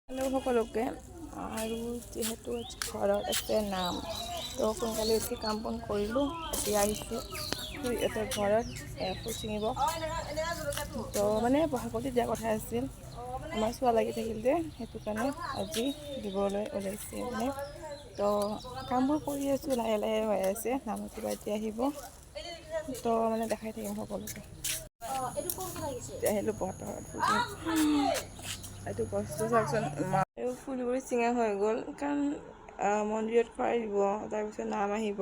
Hello' সকলোকে আৰু যিহেতু ঘৰত আছে নাম তো সোনকালে উঠি কাম বন কৰিলোঁ। এতিয়া আহিছোঁ ইহঁতৰ ঘৰত ফুল ছিঙিব। তো মানে বহাগতে দিয়া কথা আছিল, আমাৰ চোৱা লাগি থাকিল যে সেইটো কাৰণে আজি দিবলৈ ওলাইছে মানে। তো কামবোৰ কৰি আছোঁ, লাহে লাহে হৈ আছে। নামতি বা এতিয়া আহিব, তো মানে দেখাই থাকিম সকলোকে। আহিলোঁ বহাগত ফুল এইটো গছটো চাওকচোন, ফুলবোৰ চিঙা হৈ গ'ল কাৰণ মন্দিৰত শৰাই দিব, তাৰপিছত নাম আহিব,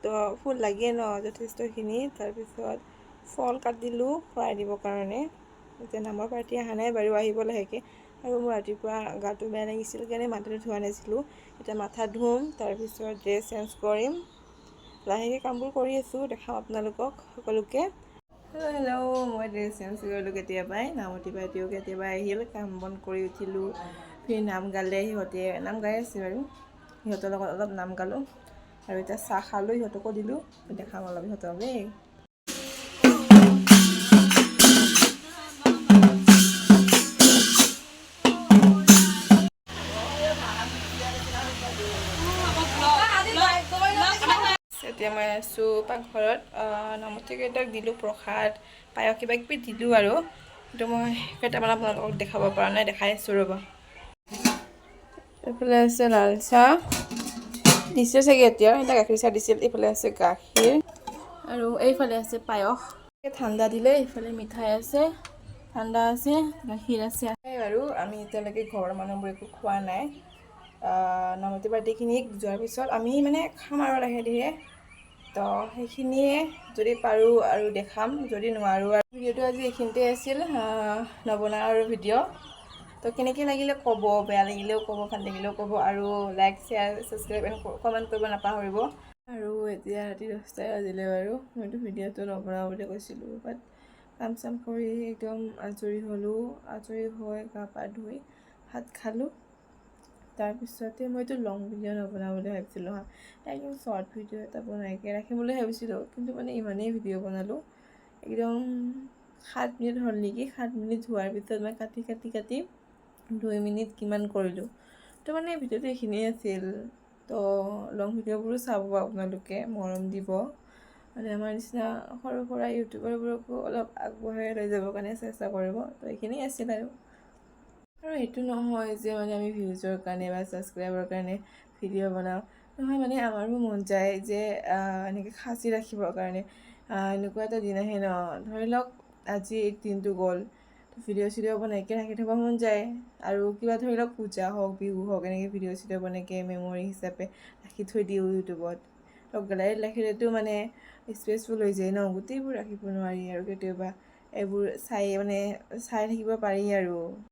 তো ফুল লাগে ন যথেষ্টখিনি। তাৰপিছত ফল কাটিলোঁ শৰাই দিবৰ কাৰণে। এতিয়া নামৰ পাৰ্টি অহা নাই বাৰু, আহিব লাহেকৈ। আৰু মোৰ ৰাতিপুৱা গাটো বেয়া লাগিছিল কাৰণে মাথাটো ধোৱা নাছিলোঁ। এতিয়া মাথা ধুম, তাৰপিছত ড্ৰেছ চেঞ্জ কৰিম, লাহেকৈ কামবোৰ কৰি আছোঁ। দেখাম আপোনালোকক সকলোকে। হেল্ল', মই ড্ৰেছ চেঞ্জ কৰিলোঁ কেতিয়াবাই। নামতি বাইদেউ কেতিয়াবা আহিল, কাম বন কৰি উঠিলোঁ, ফিৰ নাম গালে। সিহঁতে নাম গাই আছে বাৰু, সিহঁতৰ লগত অলপ নাম গালোঁ আৰু এতিয়া চাহ খালোঁ, সিহঁতকো দিলোঁ। দেখাম অলপ সিহঁতক দেই। এতিয়া মই আছোঁ পাকঘৰত। নামতিকেইটাক দিলোঁ প্ৰসাদ, পায়স কিবা কিবি দিলোঁ আৰু, কিন্তু মই কেইটামান আপোনালোকক দেখাব পৰা নাই, দেখাই আছোঁ ৰ'ব। এইফালে আছে লাল চাহ দিছে চাগে, এতিয়া এটা গাখীৰ চাহ দিছিল। এইফালে আছে গাখীৰ আৰু এইফালে আছে পায়স। ঠাণ্ডা দিলে এইফালে মিঠাই আছে, ঠাণ্ডা আছে, গাখীৰ আছে আৰু আমি এতিয়ালৈকে ঘৰৰ মানুহবোৰ একো খোৱা নাই। নামতি পাৰ্টিখিনিক যোৱাৰ পিছত আমি মানে খাম আৰু লাহে ধীৰে। তো সেইখিনিয়ে যদি পাৰোঁ আৰু দেখাম, যদি নোৱাৰোঁ আৰু। ভিডিঅ'টো আজি এইখিনিতে আছিল, নবনাওঁ আৰু ভিডিঅ'। তো কেনেকৈ লাগিলে ক'ব, বেয়া লাগিলেও ক'ব, ভাল লাগিলেও ক'ব, আৰু like share subscribe and comment কৰিব নাপাহৰিব। আৰু এতিয়া ৰাতি 10টাই বাজিলে বাৰু। মইতো ভিডিঅ'টো নবনাওঁ বুলি কৈছিলোঁ, বাট কাম চাম কৰি একদম আজৰি হ'লোঁ। আজৰি হৈ গা পা ধুই ভাত খালোঁ। তাৰপিছতে মইতো লং ভিডিঅ' নবনাওঁ বুলি ভাবিছিলোঁ হা, একদম শ্বৰ্ট ভিডিঅ' এটা বনাইকৈ ৰাখিম বুলি ভাবিছিলোঁ। কিন্তু মানে ইমানেই ভিডিঅ' বনালোঁ, একদম 7 মিনিট হ'ল নেকি। 7 মিনিট হোৱাৰ পিছত মই কাটি 2 মিনিট কিমান কৰিলোঁ। তো মানে ভিডিঅ'টো এইখিনিয়ে আছিল। তো লং ভিডিঅ'বোৰো চাব আপোনালোকে, মৰম দিব, মানে আমাৰ নিচিনা সৰু সুৰা ইউটিউবাৰবোৰকো অলপ আগবঢ়াই লৈ যাবৰ কাৰণে চেষ্টা কৰিব। তো এইখিনিয়ে আছিল আৰু এইটো নহয় যে মানে আমি ভিউজৰ কাৰণে বা ছাবস্ক্ৰাইবৰ কাৰণে ভিডিঅ' বনাওঁ, নহয়। মানে আমাৰো মন যায় যে এনেকৈ সাঁচি ৰাখিবৰ কাৰণে। এনেকুৱা এটা দিন আহে ন, ধৰি লওক আজি এই দিনটো গ'ল, তো ভিডিঅ' চিডিঅ' বনাইকৈ ৰাখি থ'ব মন যায়। আৰু কিবা ধৰি লওক পূজা হওক, বিহু হওক, এনেকৈ ভিডিঅ' চিডিঅ' বনাইকৈ মেমৰি হিচাপে ৰাখি থৈ দিওঁ ইউটিউবত। তো গেলাৰীত ৰাখিলেতো মানে স্পেচফুল হৈ যায় ন, গোটেইবোৰ ৰাখিব নোৱাৰি। আৰু কেতিয়াবা এইবোৰ চাই থাকিব পাৰি আৰু।